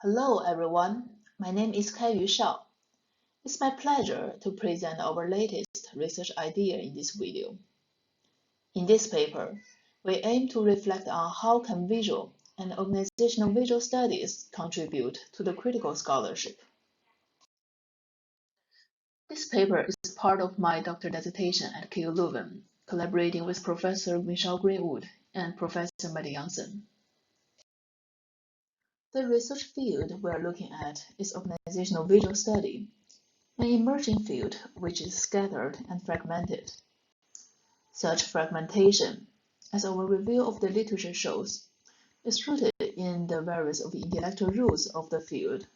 Hello everyone, my name is Kaiyu Shao. It's my pleasure to present our latest research idea in this video. In this paper, we aim to reflect on how can visual and organizational visual studies contribute to the critical scholarship. This paper is part of my doctoral dissertation at KU Leuven, collaborating with Professor Michelle Greenwood and Professor Matt Janssen. The research field we are looking at is organizational visual study, an emerging field which is scattered and fragmented. Such fragmentation, as our review of the literature shows, is rooted in the various of the intellectual roots of the field,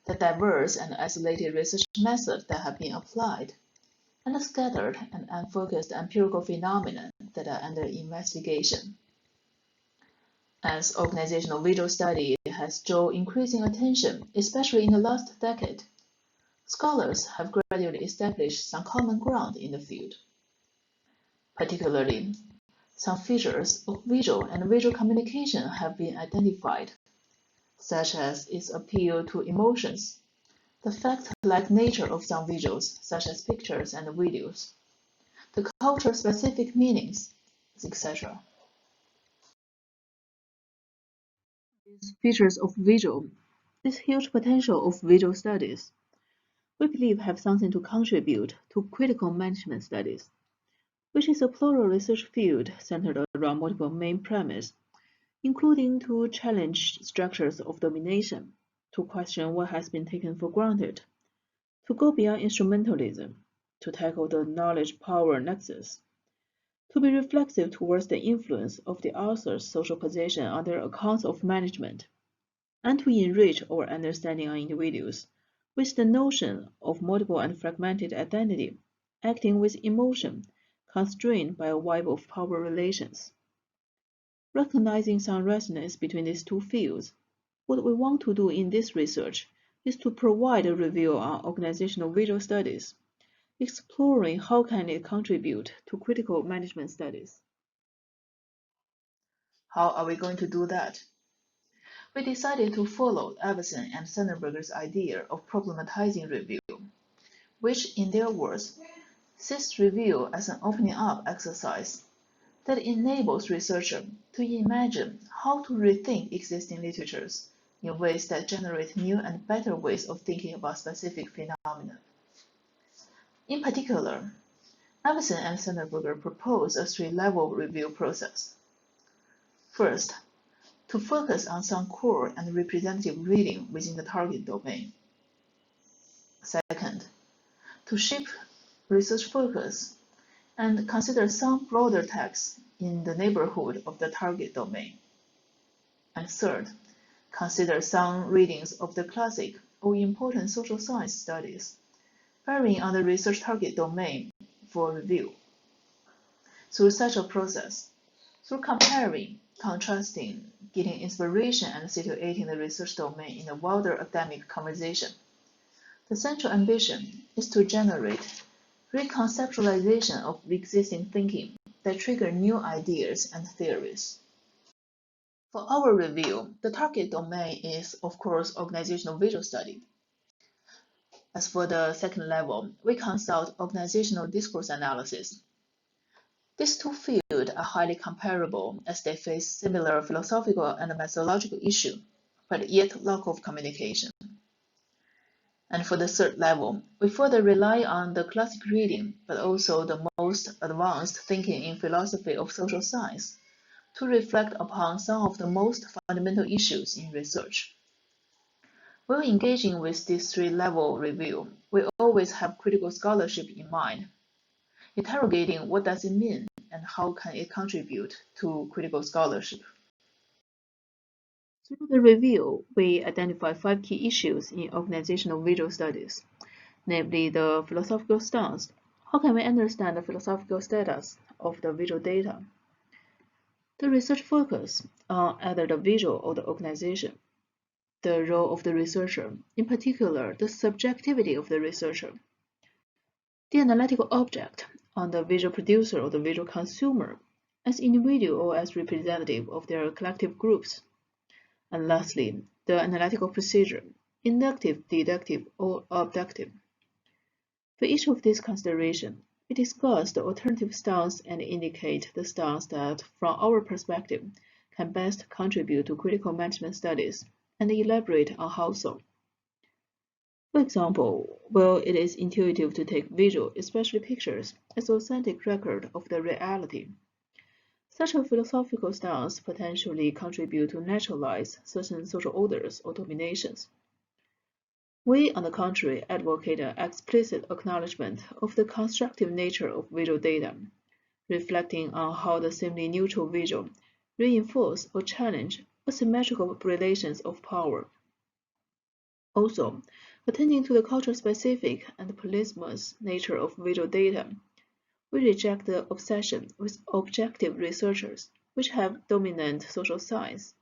the diverse and isolated research methods that have been applied, and the scattered and unfocused empirical phenomena that are under investigation. As organizational visual study has drawn increasing attention, especially in the last decade, scholars have gradually established some common ground in the field. Particularly, some features of visual and visual communication have been identified, such as its appeal to emotions, the fact-like nature of some visuals, such as pictures and videos, the culture-specific meanings, etc. These features of visual, this huge potential of visual studies, we believe have something to contribute to critical management studies, which is a plural research field centered around multiple main premises, including to challenge structures of domination, to question what has been taken for granted, to go beyond instrumentalism, to tackle the knowledge-power nexus, to be reflexive towards the influence of the author's social position on their accounts of management, and to enrich our understanding on individuals with the notion of multiple and fragmented identity, acting with emotion, constrained by a web of power relations. Recognizing some resonance between these two fields, what we want to do in this research is to provide a review on organizational visual studies, exploring how can it contribute to critical management studies. How are we going to do that? We decided to follow Everson and Sonnenberger's idea of problematizing review, which, in their words, sees review as an opening up exercise that enables researchers to imagine how to rethink existing literatures in ways that generate new and better ways of thinking about specific phenomena. In particular, Everson and Sonnenberger propose a three-level review process. First, to focus on some core and representative reading within the target domain. Second, to shift research focus and consider some broader texts in the neighborhood of the target domain. And third, consider some readings of the classic or important social science studies, varying on the research target domain for review. Through such a process, through comparing, contrasting, getting inspiration and situating the research domain in a wider academic conversation, the central ambition is to generate reconceptualization of existing thinking that trigger new ideas and theories. For our review, the target domain is, of course, organizational visual study. As for the second level, we consult organizational discourse analysis. These two fields are highly comparable as they face similar philosophical and methodological issues, but yet lack of communication. And for the third level, we further rely on the classic reading, but also the most advanced thinking in philosophy of social science, to reflect upon some of the most fundamental issues in research. While engaging with this three-level review, we always have critical scholarship in mind, interrogating what does it mean and how can it contribute to critical scholarship. Through the review, we identify 5 key issues in organizational visual studies, namely the philosophical stance. How can we understand the philosophical status of the visual data? The research focus on either the visual or the organization. The role of the researcher, in particular, the subjectivity of the researcher. The analytical object on the visual producer or the visual consumer, as individual or as representative of their collective groups. And lastly, the analytical procedure, inductive, deductive, or abductive. For each of these considerations, we discuss the alternative styles and indicate the styles that, from our perspective, can best contribute to critical management studies, and elaborate on how so. For example, while it is intuitive to take visual, especially pictures, as authentic record of the reality, such a philosophical stance potentially contribute to naturalize certain social orders or dominations. We, on the contrary, advocate an explicit acknowledgement of the constructive nature of visual data, reflecting on how the seemingly neutral visual reinforce or challenge asymmetrical relations of power. Also, attending to the culture-specific and polysemous nature of visual data, we reject the obsession with objective researchers, which have dominant social science,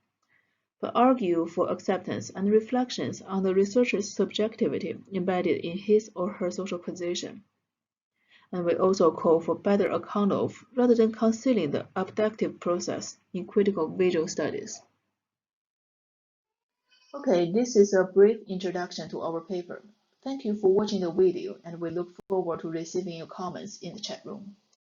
but argue for acceptance and reflections on the researcher's subjectivity embedded in his or her social position. And we also call for better account of, rather than concealing the abductive process in critical visual studies. Okay, this is a brief introduction to our paper. Thank you for watching the video, and we look forward to receiving your comments in the chat room.